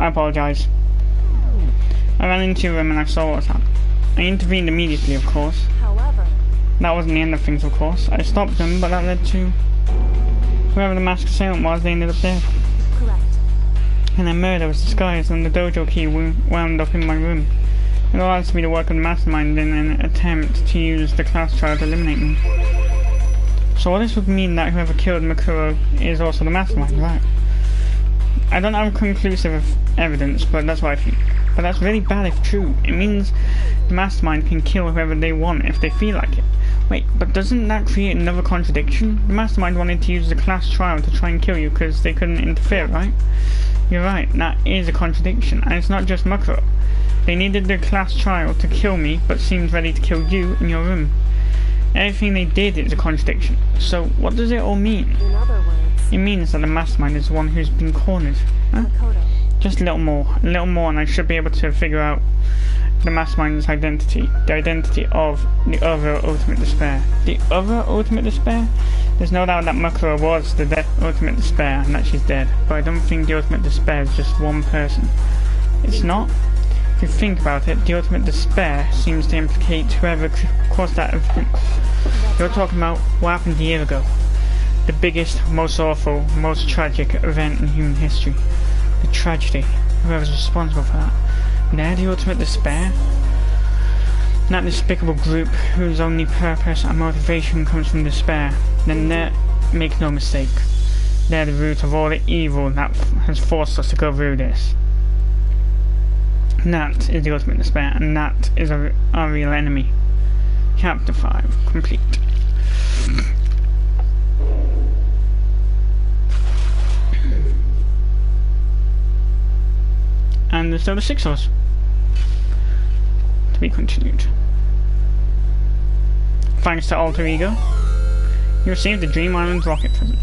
I apologize. I ran into your room and I saw what was happening. I intervened immediately, of course. However, That wasn't the end of things, of course. I stopped them, but that led to whoever the masked assailant was, they ended up dead. correct. And their murder was disguised, and the dojo key wound up in my room. It allows me to work on the mastermind in an attempt to use the class trial to eliminate me. So this would mean that whoever killed Makuro is also the mastermind, right? I don't have conclusive evidence, but that's what I think. But that's really bad if true. It means the mastermind can kill whoever they want if they feel like it. Wait, but doesn't that create another contradiction? The mastermind wanted to use the class trial to try and kill you because they couldn't interfere, right? You're right, that is a contradiction, and it's not just Makuro. They needed the class trial to kill me, but seemed ready to kill you in your room. Everything they did is a contradiction. So what does it all mean? In other words, It means that the mastermind is the one who's been cornered. Huh? Makoto. Just a little more, and I should be able to figure out the mastermind's identity. The identity of the other Ultimate Despair. The other Ultimate Despair? There's no doubt that Makuro was the Ultimate Despair and that she's dead, but I don't think the Ultimate Despair is just one person. It's not? If you think about it, the Ultimate Despair seems to implicate whoever caused that event. You're talking about what happened a year ago. The biggest, most awful, most tragic event in human history. The tragedy. Whoever's responsible for that. They're the Ultimate Despair? That despicable group whose only purpose and motivation comes from despair. Then make no mistake, they're the root of all the evil that has forced us to go through this. And that is the Ultimate Despair, and that is our real enemy. Chapter 5, complete. And there's still the 6 of us. To be continued. Thanks to Alter Ego, you received the Dream Island rocket present.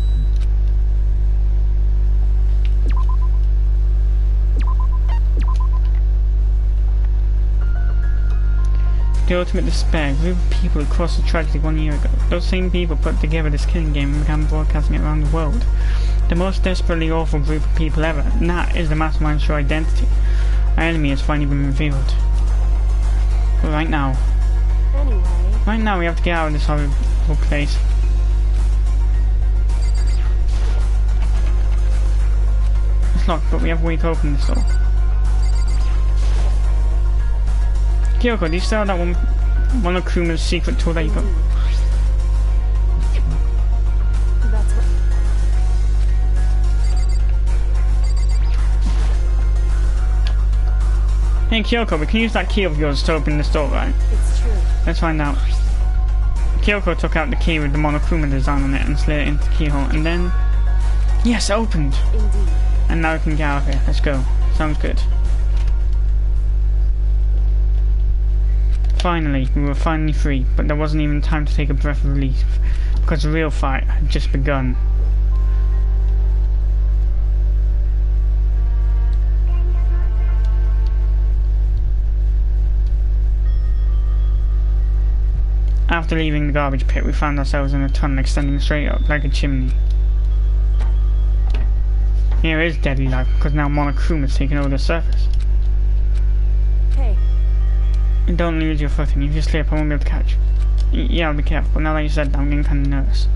The Ultimate Despair, a group of people who caused the tragedy 1 year ago. Those same people put together this killing game and began broadcasting it around the world. The most desperately awful group of people ever, and that is the mastermind's true identity. Our enemy has finally been revealed. But right now we have to get out of this horrible place. It's locked, but we have a way to open this door. Kyoko, do you still have that one of Kuma's secret tool that you got? That's what. Hey Kyoko, we can use that key of yours to open this door, right? It's true. Let's find out. Kyoko took out the key with the Monokuma design on it and slid it into the keyhole, and then... Yes, it opened! Indeed. And now we can get out of here. Let's go. Sounds good. Finally, we were finally free, but there wasn't even time to take a breath of relief, because the real fight had just begun. After leaving the garbage pit, we found ourselves in a tunnel extending straight up like a chimney. Here is deadly life, because now Monokuma's taken over the surface. Hey. And don't lose your footing. If you slip, I won't be able to catch you. Yeah, I'll be careful, but now that you said that, I'm getting kind of nervous.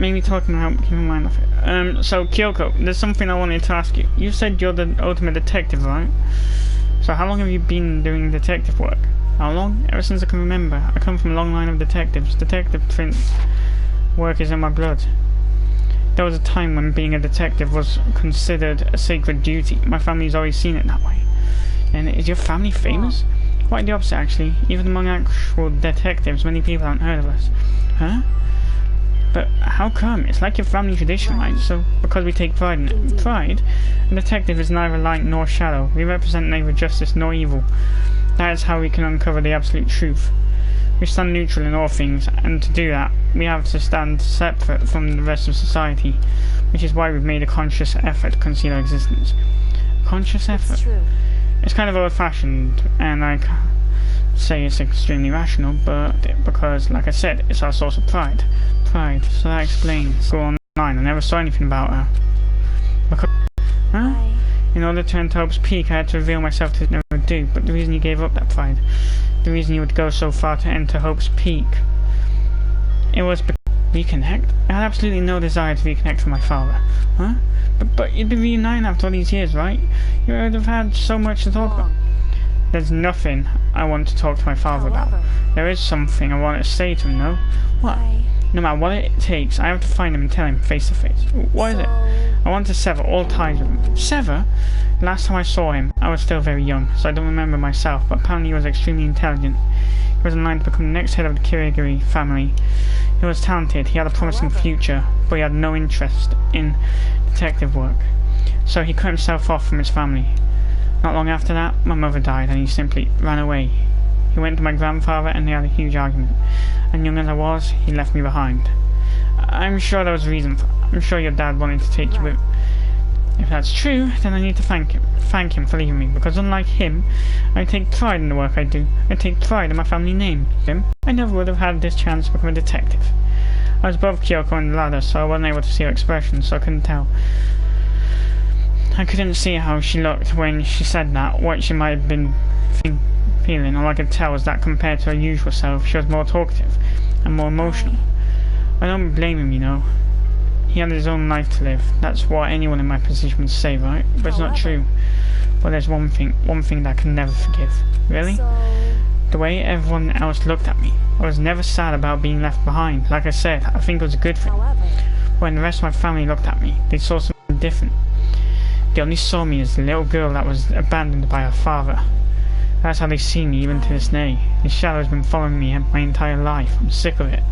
Maybe talking about keep in mind of it. So Kyoko, there's something I wanted to ask you. You said you're the ultimate detective, right? So how long have you been doing detective work? How long? Ever since I can remember. I come from a long line of detectives. Detective work is in my blood. There was a time when being a detective was considered a sacred duty. My family's always seen it that way. And is your family famous? Quite the opposite, actually. Even among actual detectives, many people haven't heard of us. Huh? But how come? It's like your family tradition, right? So, because we take pride in it. Pride? A detective is neither light nor shadow. We represent neither justice nor evil. That is how we can uncover the absolute truth. We stand neutral in all things, and to do that, we have to stand separate from the rest of society, which is why we've made a conscious effort to conceal our existence. Conscious effort? It's true. It's kind of old-fashioned, and say it's extremely rational, but because, like I said, it's our source of pride. Pride, so that explains. Go online, I never saw anything about her. Because, huh? In order to enter Hope's Peak, I had to reveal myself to never do, but the reason you gave up that pride, the reason you would go so far to enter Hope's Peak, it was because reconnect? I had absolutely no desire to reconnect with my father. Huh? But you'd be reunited after all these years, right? You would have had so much to talk about. There's nothing I want to talk to my father about. There is something I want to say to him, though. What? No matter what it takes, I have to find him and tell him face to face. What is it? I want to sever all ties with him. Sever? Last time I saw him, I was still very young, so I don't remember myself, but apparently he was extremely intelligent. He was in line to become the next head of the Kirigiri family. He was talented, he had a promising future, but he had no interest in detective work. So he cut himself off from his family. Not long after that, my mother died and he simply ran away. He went to my grandfather and they had a huge argument. And young as I was, he left me behind. I'm sure there was a reason for it. I'm sure your dad wanted to take you with. If that's true, then I need to thank him for leaving me, because unlike him, I take pride in the work I do. I take pride in my family name. I never would have had this chance to become a detective. I was above Kyoko on the ladder, so I wasn't able to see her expression, so I couldn't tell. I couldn't see how she looked when she said that, what she might have been feeling. All I could tell was that compared to her usual self, she was more talkative and more emotional. I don't blame him, you know. He had his own life to live. That's what anyone in my position would say, right? But it's not true. But there's one thing that I can never forgive. Really? The way everyone else looked at me. I was never sad about being left behind. Like I said, I think it was a good thing. When the rest of my family looked at me, they saw something different. They only saw me as the little girl that was abandoned by her father. That's how they see me even to this day. His shadow has been following me my entire life. I'm sick of it.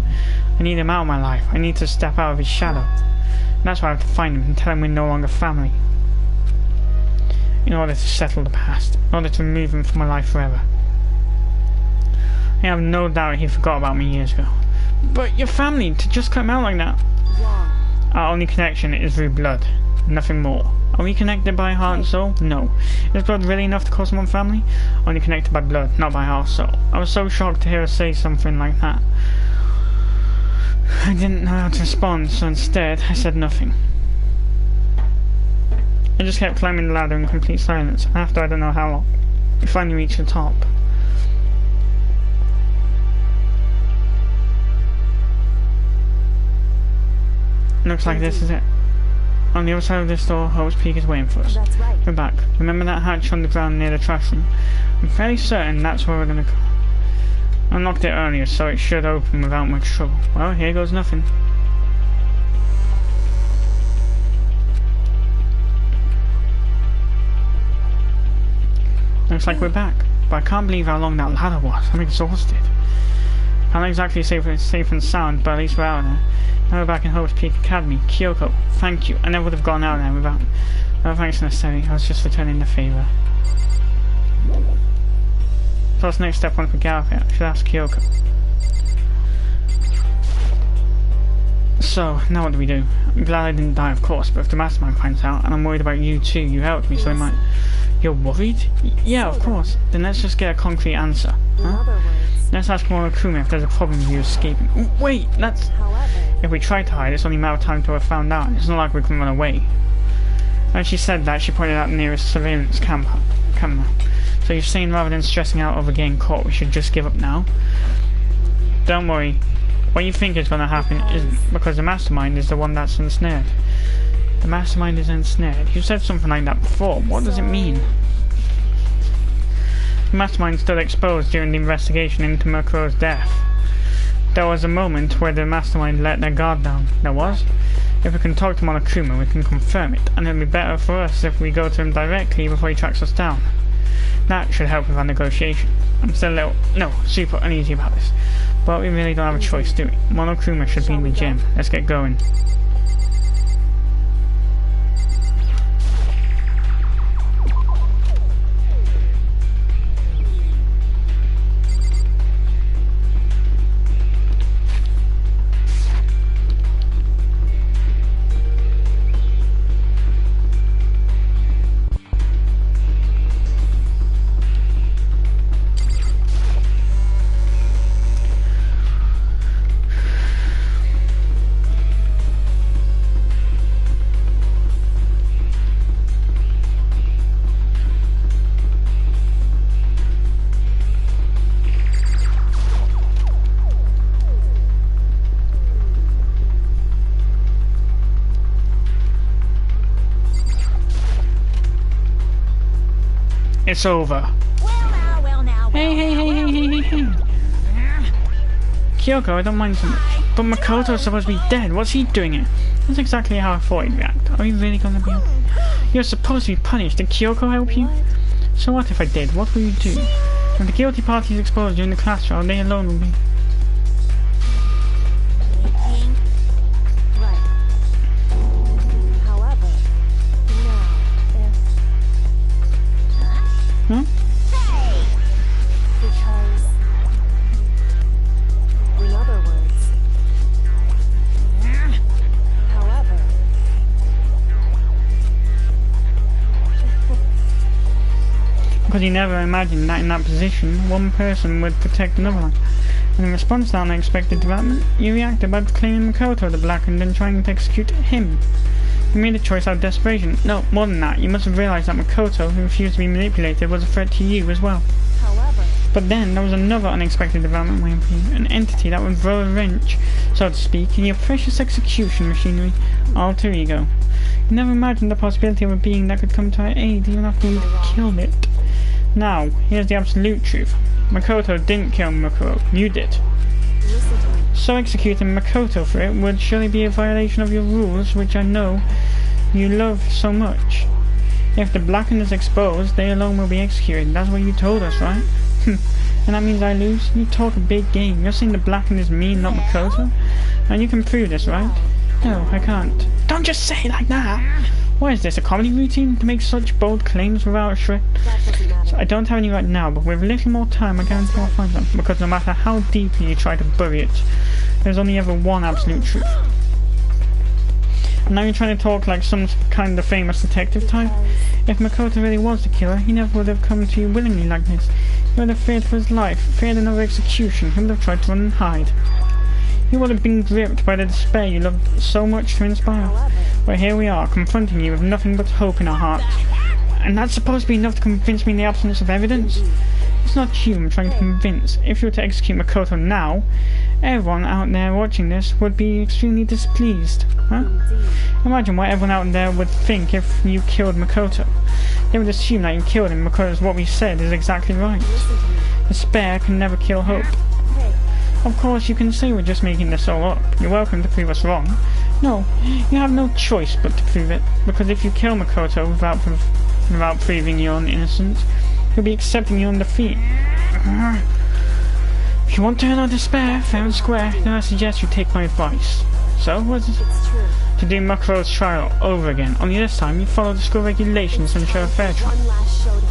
I need him out of my life. I need to step out of his shadow. And that's why I have to find him and tell him we're no longer family. In order to settle the past. In order to remove him from my life forever. I have no doubt he forgot about me years ago. But your family, to just cut him out like that. Our only connection is through blood. Nothing more. Are we connected by heart and soul? No. Is blood really enough to call someone family? Only connected by blood, not by heart or soul. I was so shocked to hear her say something like that. I didn't know how to respond, so instead I said nothing. I just kept climbing the ladder in complete silence. After I don't know how long, we finally reached the top. Looks like this is it. On the other side of this door, Hope's Peak is waiting for us. That's right. We're back. Remember that hatch on the ground near the trash room? I'm fairly certain that's where we're gonna go. I unlocked it earlier, so it should open without much trouble. Well, here goes nothing. Looks like we're back, but I can't believe how long that ladder was. I'm exhausted. Not exactly safe and sound, but at least we're out there. Now we're back in Hope's Peak Academy. Kyoko, thank you. I never would have gone out there without... No thanks necessary. I was just returning the favour. So what's the next step on for Gallagher? I should ask Kyoko. So, now what do we do? I'm glad I didn't die, of course, but if the mastermind finds out, and I'm worried about you too, you helped me, so they might... You're worried? Yeah, of course. Then let's just get a concrete answer. Huh? Let's ask Monokuma if there's a problem with you escaping. Wait, that's... If we try to hide, it's only a matter of time till we're found out. It's not like we can run away. When she said that, she pointed out the nearest surveillance camera. So you're saying rather than stressing out over getting caught, we should just give up now? Don't worry. What you think is going to happen isn't, because the mastermind is the one that's ensnared. The mastermind is ensnared. You said something like that before. What does it mean? The mastermind stood exposed during the investigation into Mukuro's death. There was a moment where the mastermind let their guard down. There was? If we can talk to Monokuma, we can confirm it, and it'll be better for us if we go to him directly before he tracks us down. That should help with our negotiation. I'm still super uneasy about this. But we really don't have a choice, do we? Monokuma should be in the gym. Let's get going. it's over. Well now. Hey. Kyoko, I don't mind so much. But Makoto's supposed to be dead. What's he doing here? That's exactly how I thought he'd react. Are you really gonna be... You're supposed to be punished. Did Kyoko help you? So what if I did? What will you do? If the guilty party is exposed during the class trial, they alone will be... Right. However, now, if... Huh? Because... In other words... However... Because you never imagined that in that position, one person would protect another one. And in response to that unexpected development, you reacted by proclaiming Makoto the Black and then trying to execute him. You made a choice out of desperation. No, more than that, you must have realized that Makoto, who refused to be manipulated, was a threat to you as well. However... But then, there was another unexpected development waiting for you. An entity that would throw a wrench, so to speak, in your precious execution machinery, alter ego. You never imagined the possibility of a being that could come to our aid even after you'd killed it. Now, here's the absolute truth. Makoto didn't kill Makuro. You did. Listen to me. So executing Makoto for it would surely be a violation of your rules, which I know you love so much. If the Blackened is exposed, they alone will be executed. That's what you told us, right? And that means I lose? You talk a big game. You're saying the Blackened is me, not Makoto? And you can prove this, right? No, I can't. Don't just say it like that! What is this, a comedy routine? To make such bold claims without a shred? That doesn't matter. So I don't have any right now, but with a little more time I guarantee I'll find them. Because no matter how deeply you try to bury it, there's only ever one absolute truth. And now you're trying to talk like some kind of famous detective type? If Makoto really was the killer, he never would have come to you willingly like this. He would have feared for his life, feared another execution. He would have tried to run and hide. He would have been gripped by the despair you loved so much to inspire. But here we are, confronting you with nothing but hope in our hearts. And that's supposed to be enough to convince me in the absence of evidence? It's not you I'm trying to convince. If you were to execute Makoto now, everyone out there watching this would be extremely displeased. Huh? Imagine what everyone out there would think if you killed Makoto. They would assume that you killed him because what we said is exactly right. Despair can never kill hope. Of course, you can say we're just making this all up. You're welcome to prove us wrong. No, you have no choice but to prove it, because if you kill Makoto without proving your own innocence, you'll be accepting your own defeat. If you want to end our despair, fair and square, then I suggest you take my advice. So, what is it? It's true. To do Makoto's trial over again, only this time you follow the school regulations and show a fair trial. One last showdown.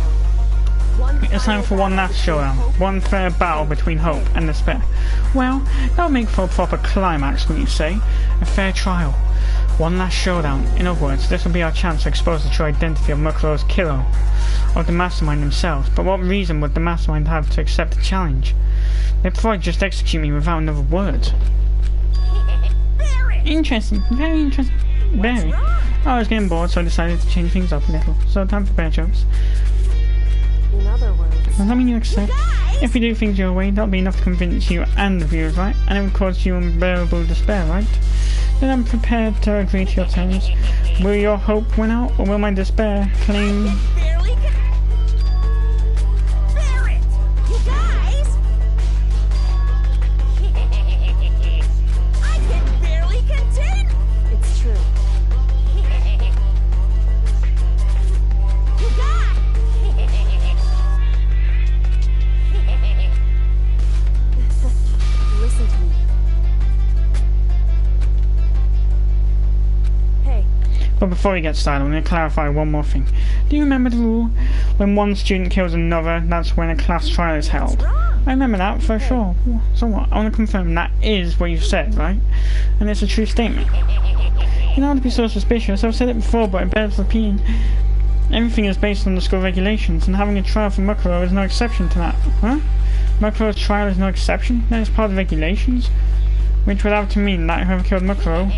It's time for one last showdown, one fair battle between hope and despair. Well, that'll make for a proper climax, wouldn't you say? A fair trial. One last showdown. In other words, this will be our chance to expose the true identity of Makoto's killer, of the mastermind themselves. But what reason would the mastermind have to accept the challenge? They'd probably just execute me without another word. Interesting, very interesting. Very. I was getting bored, so I decided to change things up a little. So time for bear jokes. In other words... Does that mean you accept? If we do things your way, that'll be enough to convince you and the viewers, right? And it would cause you unbearable despair, right? Then I'm prepared to agree to your terms. Will your hope win out, or will my despair claim... Barrett! You guys! I can barely contain... It's true. You guys! Listen to me. Hey. But before we get started, I'm going to clarify one more thing. Do you remember the rule? When one student kills another, that's when a class trial is held. I remember that for sure. So what? I want to confirm that is what you've said, right? And it's a true statement. You don't have to be so suspicious. I've said it before, but it bears repeating. Everything is based on the school regulations, and having a trial for Makuro is no exception to that. Huh? Makuro's trial is no exception? That is part of the regulations? Which would have to mean that whoever killed Makuro...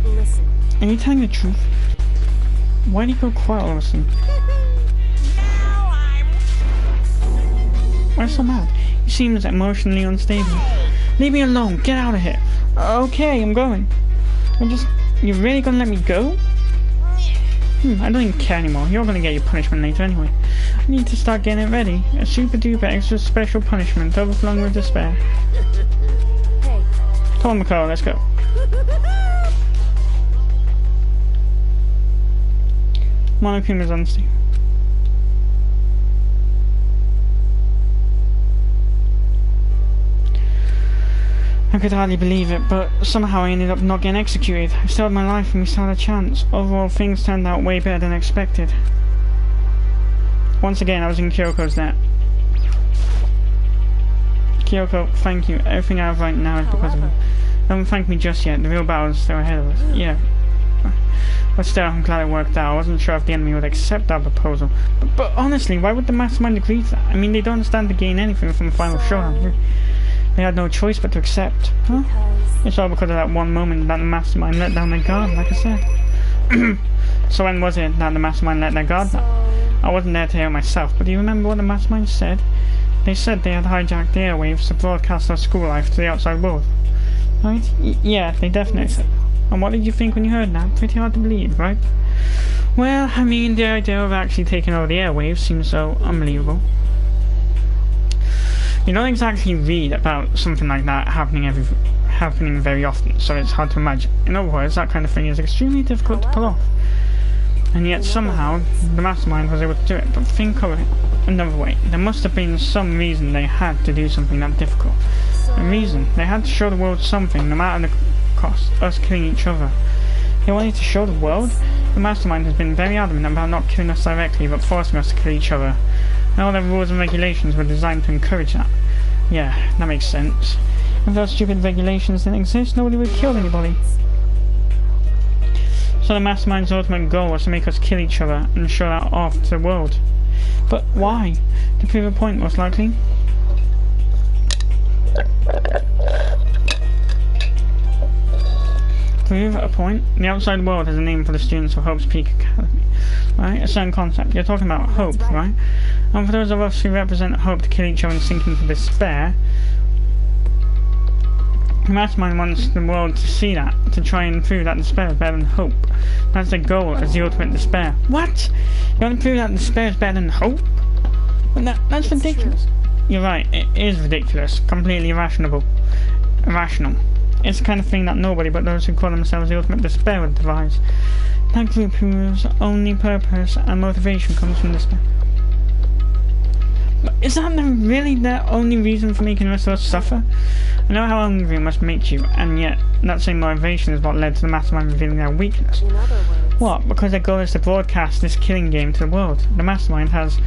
Listen. Are you telling the truth? Why did you go quiet all of a sudden? Why so mad? He seems emotionally unstable. Leave me alone, get out of here. Okay, I'm going. You're really gonna let me go? I don't even care anymore. You're gonna get your punishment later anyway. I need to start getting it ready. A super duper extra special punishment overflowing with despair. Hey. Come on, Makoto, let's go. Monokuma's honesty. I could hardly believe it, but somehow I ended up not getting executed. I still had my life and we still had a chance. Overall, things turned out way better than expected. Once again, I was in Kyoko's net. Kyoko, thank you. Everything I have right now is because of you. Don't thank me just yet. The real battle is still ahead of us. Yeah. But still, I'm glad it worked out. I wasn't sure if the enemy would accept our proposal. But honestly, why would the mastermind agree to that? I mean, they don't stand to gain anything from the final showdown. They had no choice but to accept. Huh? It's all because of that one moment that the mastermind let down their guard, like I said. So when was it that the mastermind let their guard down? I wasn't there to hear it myself, but do you remember what the mastermind said? They said they had hijacked the airwaves to broadcast our school life to the outside world. Right? Yeah, they definitely said. And what did you think when you heard that? Pretty hard to believe, right? Well, I mean, the idea of actually taking over the airwaves seems so unbelievable. You don't exactly read about something like that happening very often, so it's hard to imagine. In other words, that kind of thing is extremely difficult to pull off. And yet somehow, the mastermind was able to do it. But think of it another way. There must have been some reason they had to do something that difficult. A reason. They had to show the world something, no matter the cost. Us killing each other. They wanted to show the world? The mastermind has been very adamant about not killing us directly, but forcing us to kill each other. And all their rules and regulations were designed to encourage that. Yeah, that makes sense. If those stupid regulations didn't exist, nobody would kill anybody. So the mastermind's ultimate goal was to make us kill each other and show that off to the world. But why? To prove a point, most likely. Prove a point? The outside world has a name for the students of Hope's Peak Academy. Right? A certain concept. You're talking about hope, right? And for those of us who represent hope to kill each other and sink into despair, the mastermind wants the world to see that, to try and prove that despair is better than hope. That's their goal as the ultimate despair. What? You want to prove that despair is better than hope? But that's ridiculous. You're right, it is ridiculous. Completely irrational. It's the kind of thing that nobody but those who call themselves the ultimate despair would devise. That group whose only purpose and motivation comes from despair. But is that really their only reason for making the rest of us suffer? I know how hungry it must make you, and yet that same motivation is what led to the mastermind revealing their weakness. In other words, What? Because their goal is to broadcast this killing game to the world. The mastermind has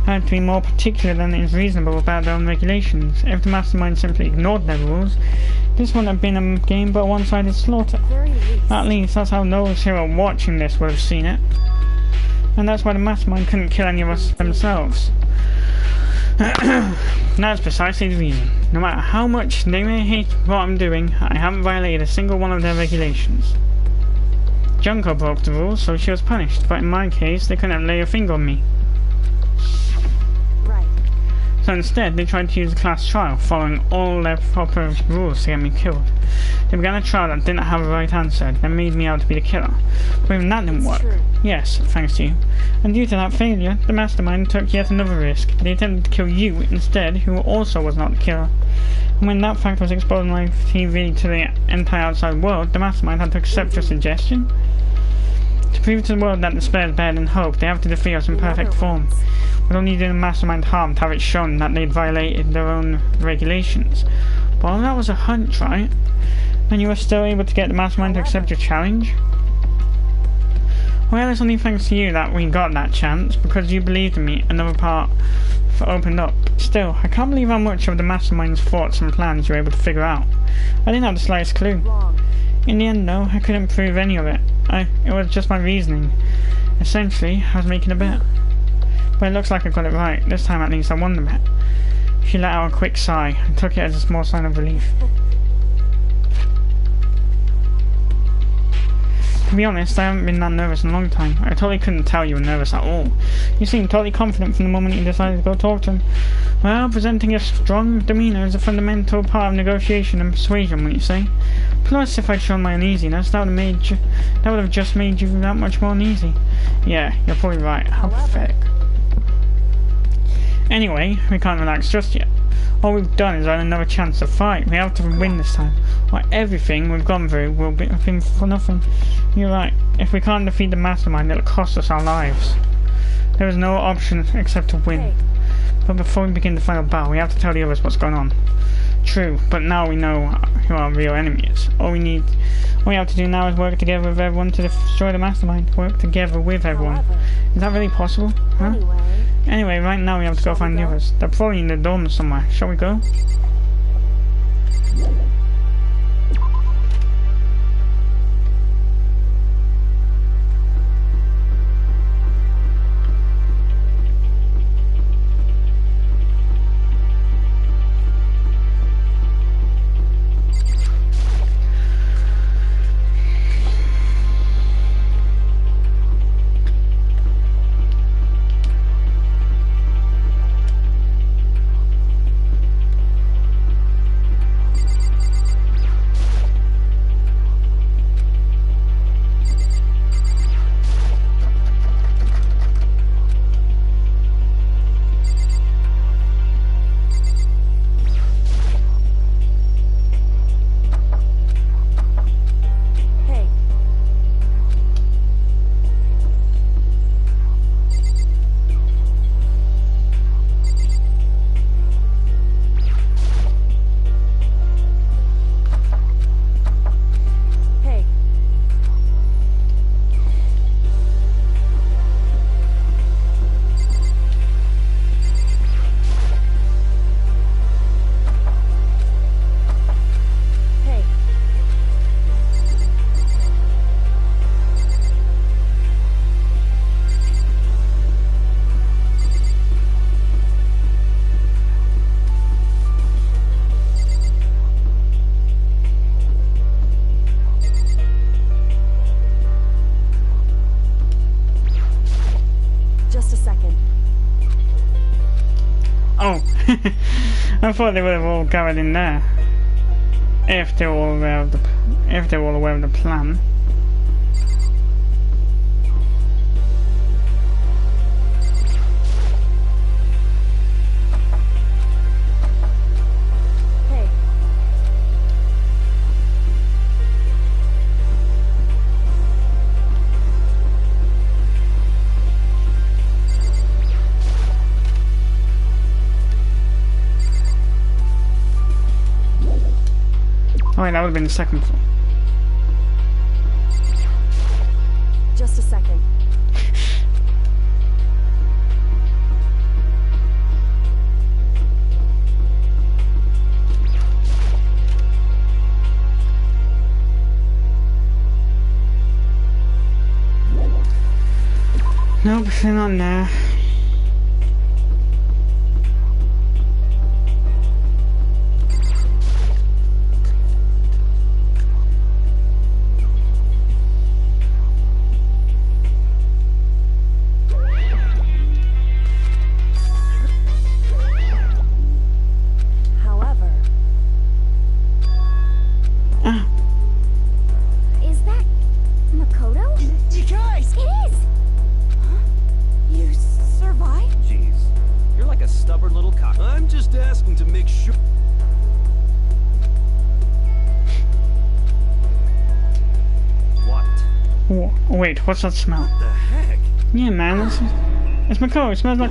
had to be more particular than is reasonable about their own regulations. If the mastermind simply ignored their rules, this wouldn't have been a game but a one-sided slaughter. very least. At least that's how those who are watching this would have seen it. And that's why the mastermind couldn't kill any of us themselves. That's precisely the reason. No matter how much they may hate what I'm doing, I haven't violated a single one of their regulations. Junko broke the rules, so she was punished, but in my case, they couldn't lay a finger on me. Right. So instead, they tried to use a class trial, following all their proper rules to get me killed. They began a trial that didn't have a right answer, then made me out to be the killer. But even that didn't work. True. Yes, thanks to you. And due to that failure, the mastermind took yet another risk. They attempted to kill you instead, who also was not the killer. And when that fact was exposed on live TV to the entire outside world, the mastermind had to accept your suggestion. To prove to the world that despair is better than hope, they have to defeat us in perfect form. Would only do the mastermind harm to have it shown that they'd violated their own regulations. But all that was a hunch, right? And you were still able to get the mastermind to accept your challenge? Well, it's only thanks to you that we got that chance, because you believed in me. Another part opened up. Still, I can't believe how much of the mastermind's thoughts and plans you were able to figure out. I didn't have the slightest clue. Wrong. In the end, though, I couldn't prove any of it. It was just my reasoning. Essentially, I was making a bet. But it looks like I got it right. This time, at least, I won the bet. She let out a quick sigh and took it as a small sign of relief. To be honest, I haven't been that nervous in a long time. I totally couldn't tell you were nervous at all. You seemed totally confident from the moment you decided to go talk to him. Well, presenting a strong demeanour is a fundamental part of negotiation and persuasion, wouldn't you say? Plus, if I'd shown my uneasiness, that would have just made you that much more uneasy. Yeah, you're probably right. How pathetic. Anyway, we can't relax just yet. All we've done is earn another chance to fight. We have to win this time, or everything we've gone through will be for nothing. You're right. If we can't defeat the mastermind, it'll cost us our lives. There is no option except to win. Hey. But before we begin the final battle, we have to tell the others what's going on. True, but now we know who our real enemy is. All we have to do now is work together with everyone to destroy the mastermind. Work together with everyone. However, Is that really possible? Huh? Anyway, right now we have to go find the others. They're probably in the dorm somewhere. Shall we go? Oh, I thought they would have all gathered in there. If they were all aware of the plan. Hey. Oh wait, that would have been the second floor. Just a second. Nope, they're not there. However, is that Makoto? You guys! It is! Huh? You survived? Jeez, you're like a stubborn little cock. I'm just asking to make sure. What? Wait, what's that smell? What the heck? Yeah, man, it's Makoto. It smells like.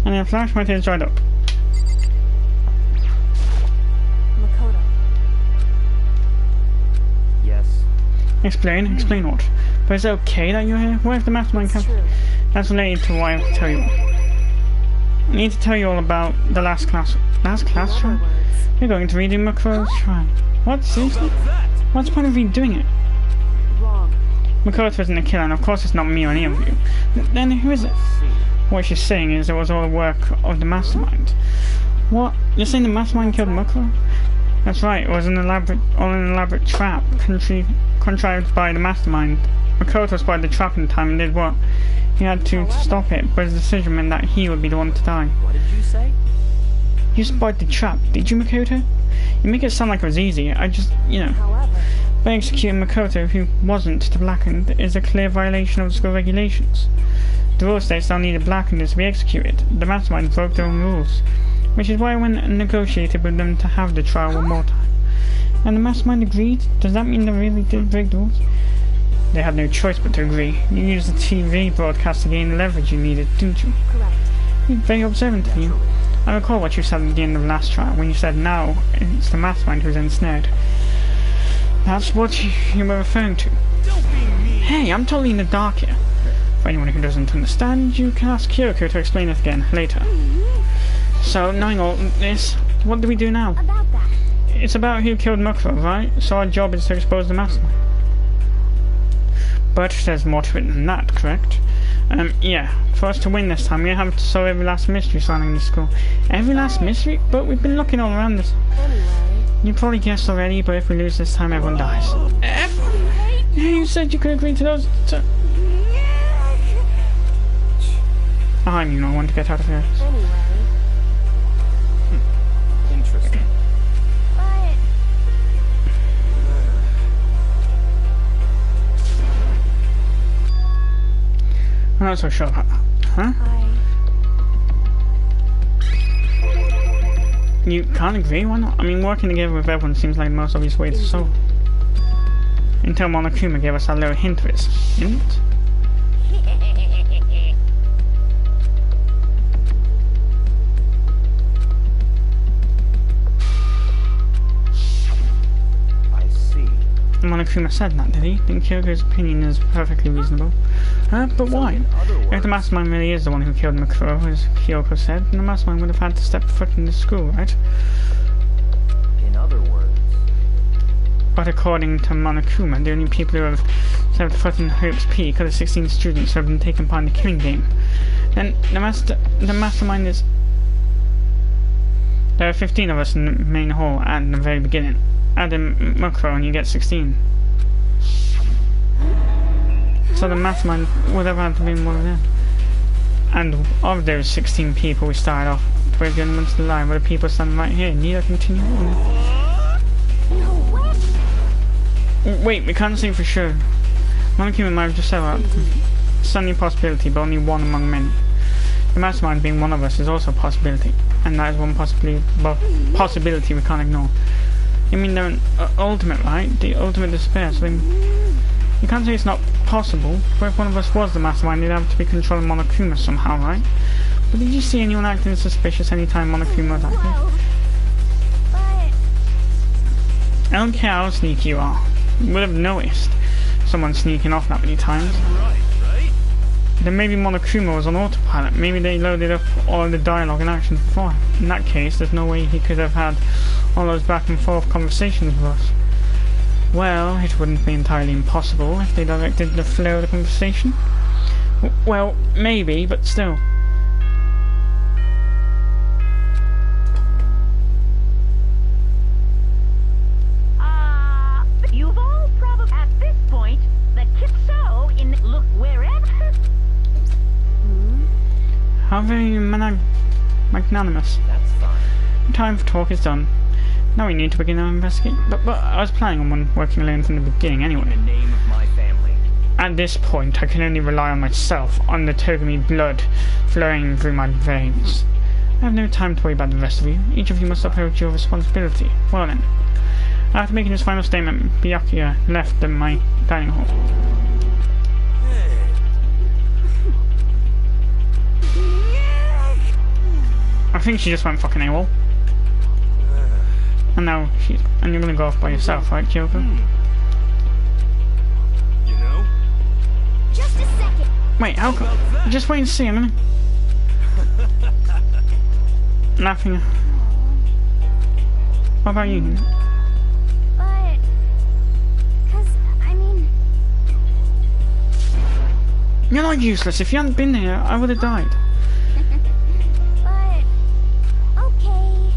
And then flash my tears dried up. Makoto. Yes. Explain what? But is it okay that you're here? What if the mastermind It's comes? true. That's related to what I have to tell you. I need to tell you all about the last class. Last In class other trial? words, You're going to redo Makoto's trial. What? Seriously? About that? What's the point of you doing it? wrong. Makoto isn't a killer, and of course it's not me or any of you. Then who is it? See. What she's saying is it was all the work of the mastermind. What? You're saying the mastermind killed Makoto? That's right, it was an elaborate trap contrived by the mastermind. Makoto spotted the trap in time and did what? He had to stop it, but his decision meant that he would be the one to die. What did you say? You spotted the trap, did you, Makoto? You make it sound like it was easy. I just, However, by executing Makoto, who wasn't the Blackened, is a clear violation of the school regulations. The rule states they'll need a Blackened to be executed. The mastermind broke their own rules, which is why I went and negotiated with them to have the trial one more time. And the mastermind agreed? Does that mean they really did break the rules? They had no choice but to agree. You used the TV broadcast to gain the leverage you needed, didn't you? correct. You're very observant of you. I recall what you said at the end of the last trial, when you said now it's the mastermind who's ensnared. That's what you were referring to. Don't be mean. Hey, I'm totally in the dark here. For anyone who doesn't understand, you can ask Kyoko to explain it again later. So, knowing all this, what do we do now? About that. It's about who killed Mukro, right? So our job is to expose the mastermind. But there's more to it than that, correct? Yeah. For us to win this time, we have to solve every last mystery surrounding the school. Every last mystery? But we've been looking all around this. Anyway. You probably guessed already, but if we lose this time, everyone dies. You said you could agree to those... I mean, I want to get out of here. Anyway. Interesting. But I'm not so sure about that. Huh? You can't agree? Why not? I mean, working together with everyone seems like the most obvious way to solve. Until Monokuma gave us that little hint of it. Hint? I see. Monokuma said that, did he? Think Kyoko's opinion is perfectly reasonable. But why? In other words, If the mastermind really is the one who killed Makuro, as Kyoko said, then the mastermind would have had to step foot in the school, right? in other words, But according to Monokuma, the only people who have stepped foot in Hope's Peak are the 16 students who have been taken part in the killing game. Then the mastermind is... There are 15 of us in the main hall at the very beginning. Add in Makuro and you get 16. So the mastermind would have had to be one of them. And of those 16 people we started off with, the ones to the line were the people standing right here. Need I continue on? no way. Wait, we can't say for sure. Monokuma might have just said that. It's only a possibility, but only one among many. The mastermind being one of us is also a possibility, and that is one possibility we can't ignore. You mean they're an ultimate, right? The ultimate despair, so you can't say it's not possible, but if one of us was the mastermind, they'd have to be controlling Monokuma somehow, right? But did you see anyone acting suspicious anytime Monokuma was active? Well, but I don't care how sneaky you are. You would have noticed someone sneaking off that many times. right? Then maybe Monokuma was on autopilot. Maybe they loaded up all the dialogue and action before. In that case, there's no way he could have had all those back and forth conversations with us. Well, it wouldn't be entirely impossible if they directed the flow of the conversation. Well, maybe, but still. You've all probably at this point the tip so in look wherever. How very magnanimous. That's fine. Time for talk is done. Now we need to begin our investigation. But I was planning on working alone from the beginning In anyway. the name of my family. At this point, I can only rely on myself, on the Togami blood flowing through my veins. I have no time to worry about the rest of you. Each of you must uphold your responsibility. Well then. After making his final statement, Byakuya left my dining hall. I think she just went fucking AWOL. And now and you're gonna go off by yourself, right, Kyoko? You know? just a second. Wait, how come? Just wait and see a minute. Nothing. What about you? But, 'cause, I mean, You're not useless. If you hadn't been here, I would have died. but, okay.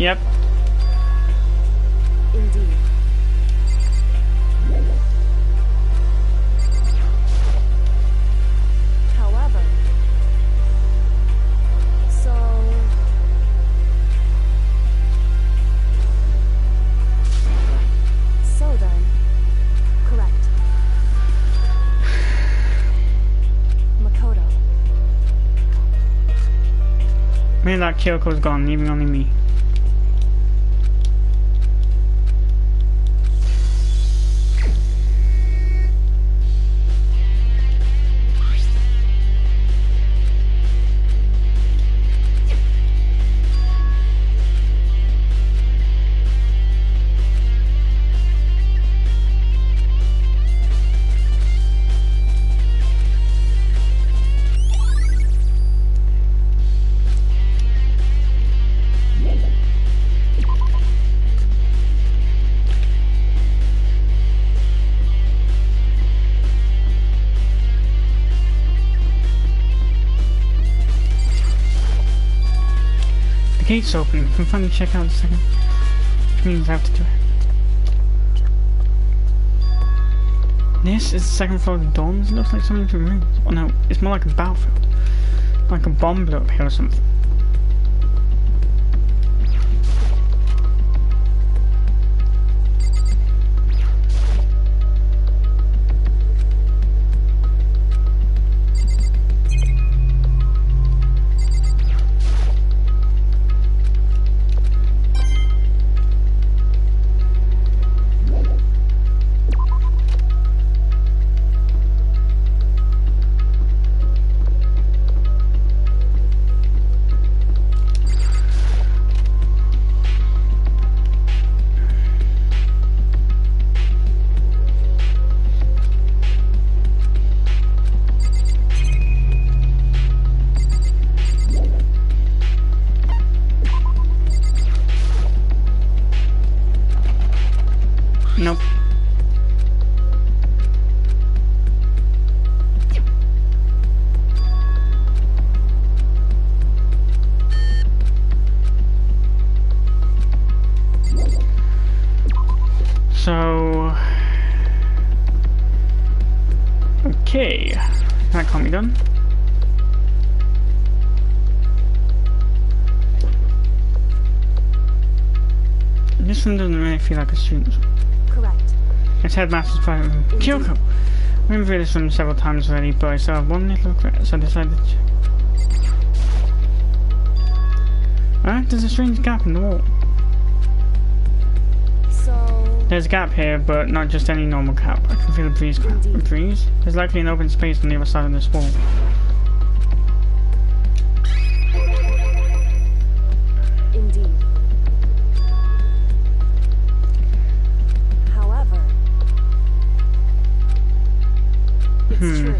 Yep. Indeed. However, so then, correct. Makoto. Maybe that Kyoko's gone, leaving only me. The gate's open. We can finally check out the second. Which means I have to do it. This is the second floor of the dorms. It looks like something's been moved. Oh no, it's more like a battlefield. Like a bomb blew up here or something. Nope. So, okay, that can't be done. This one doesn't really feel like a student's room. Correct. It's headmaster's private room. Kyoko! I've been through this room several times already, but I still have one little regret, so I decided to check. Alright, there's a strange gap in the wall. So... There's a gap here, but not just any normal gap. I can feel a breeze. A breeze? There's likely an open space on the other side of this wall. Indeed. However, it's true.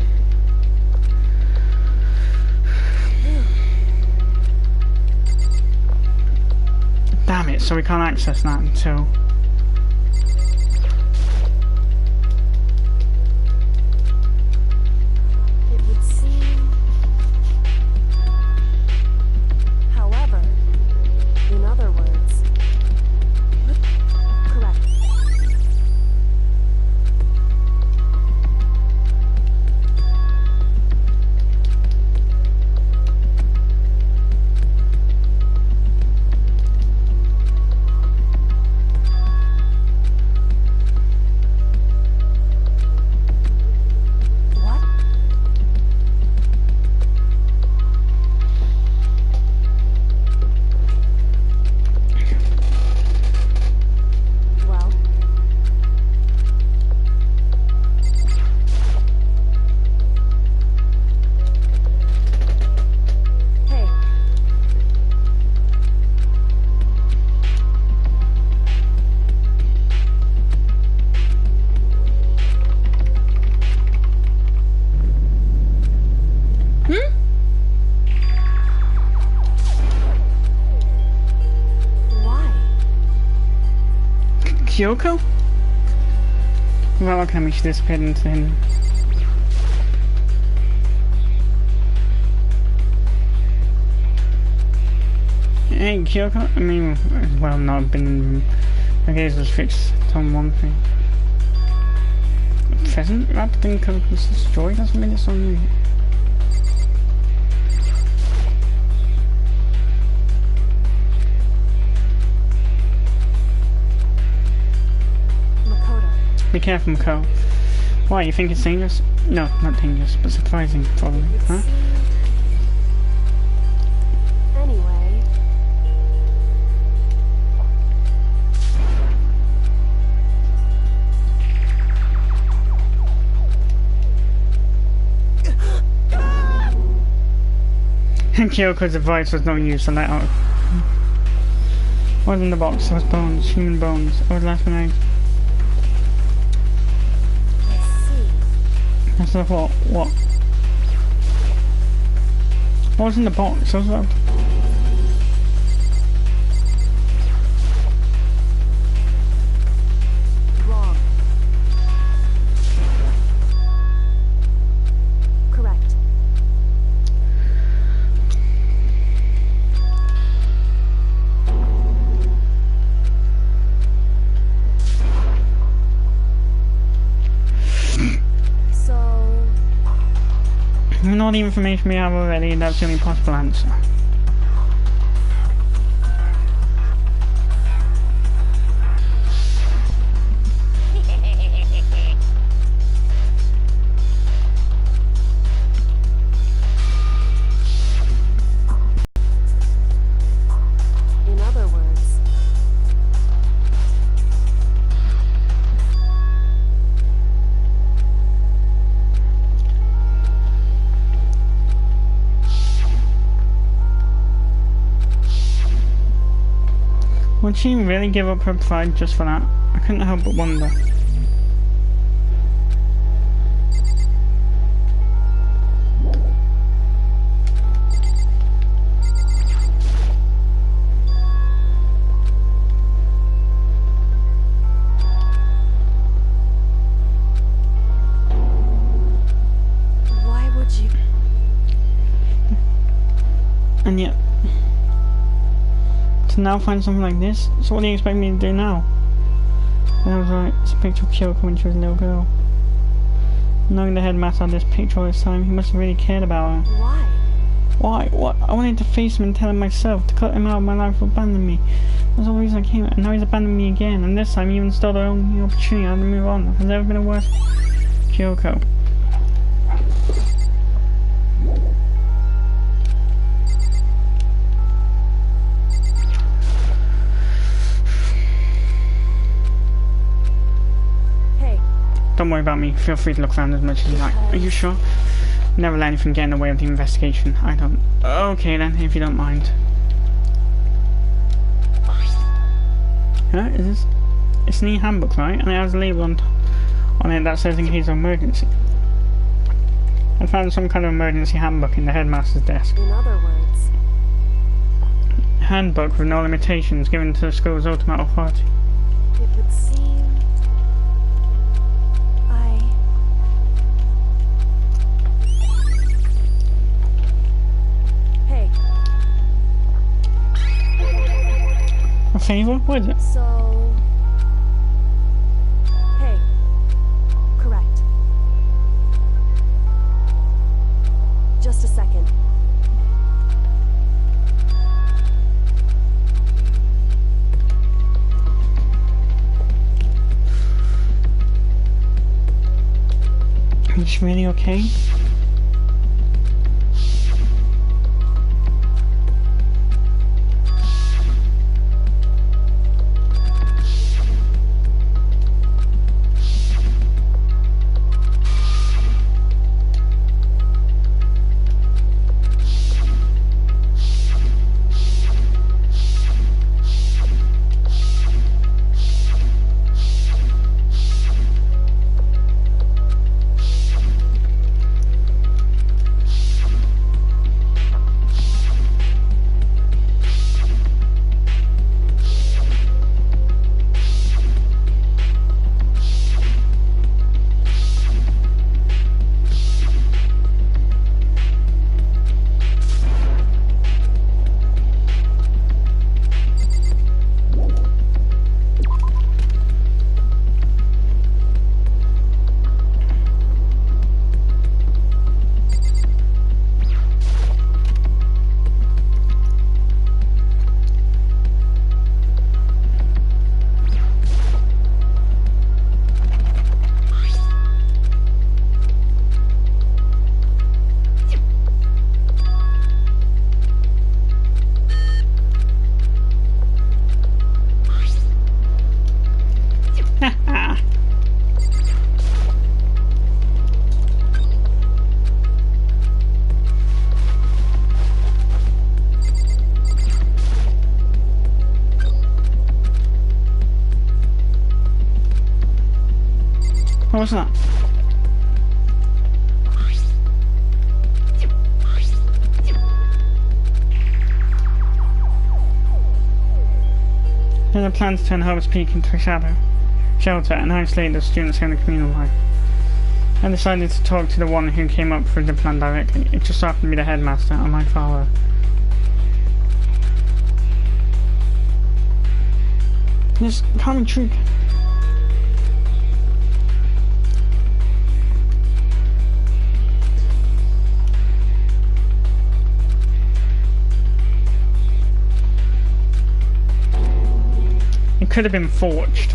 Damn it, so we can't access that until... It would seem... However, in other words... Correct. What? Well, hey, why? Kyoko? Without looking at me, she disappeared into him. Hey, Kyoko. I mean, well, not been in the room. I guess let's fix on one thing. A present wrapped in Coco's destroyed doesn't mean it's on you. Makoto. Be careful, Mako. Why, you think it's dangerous? No, not dangerous, but surprising, probably. It Huh? seemed... Anyway... Kyoko's advice was no use, so let out. What was in the box? It was bones, human bones. What was the last one I... I see. That's the what? What? What was in the box? What was that? Wrong. Correct. So... Given all the information we have already, that's the only possible answer. In other words... Would she really give up her pride just for that? I couldn't help but wonder. Why would you... And yet... to now find something like this? So what do you expect me to do now? And I was right, it's a picture of Kyoko when she was a little girl. Knowing the headmaster had this picture all this time, he must have really cared about her. Why? Why? What? I wanted to face him and tell him myself, to cut him out of my life, to abandon me. That's the reason I came, and now he's abandoned me again, and this time he even stole the only opportunity I had to move on. Has there ever been a worse... Kyoko. Hey, Don't worry about me, feel free to look around as much as you like. Are you sure? Never let anything get in the way of the investigation. I don't... Okay then, if you don't mind. Huh? Is this... It's an e-handbook, right? And it has a label on it that says in case of emergency. I found some kind of emergency handbook in the headmaster's desk. in other words... Handbook with no limitations given to the school's ultimate authority. It would seem... Hey, A favour? What is it? so... Hey. Correct. Just a second. Are you really okay? What was that? There are plans to turn Harvest Peak into a shelter and isolate the students from the communal life. I decided to talk to the one who came up with the plan directly. It just happened to be the headmaster and my father. This can't be true. It could have been forged.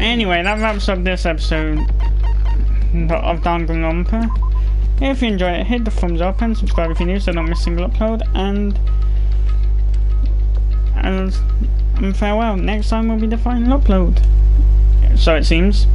Anyway, that wraps up this episode of Danganronpa. If you enjoyed it, hit the thumbs up and subscribe if you're new so you don't miss a single upload. And farewell. Next time will be the final upload. So it seems.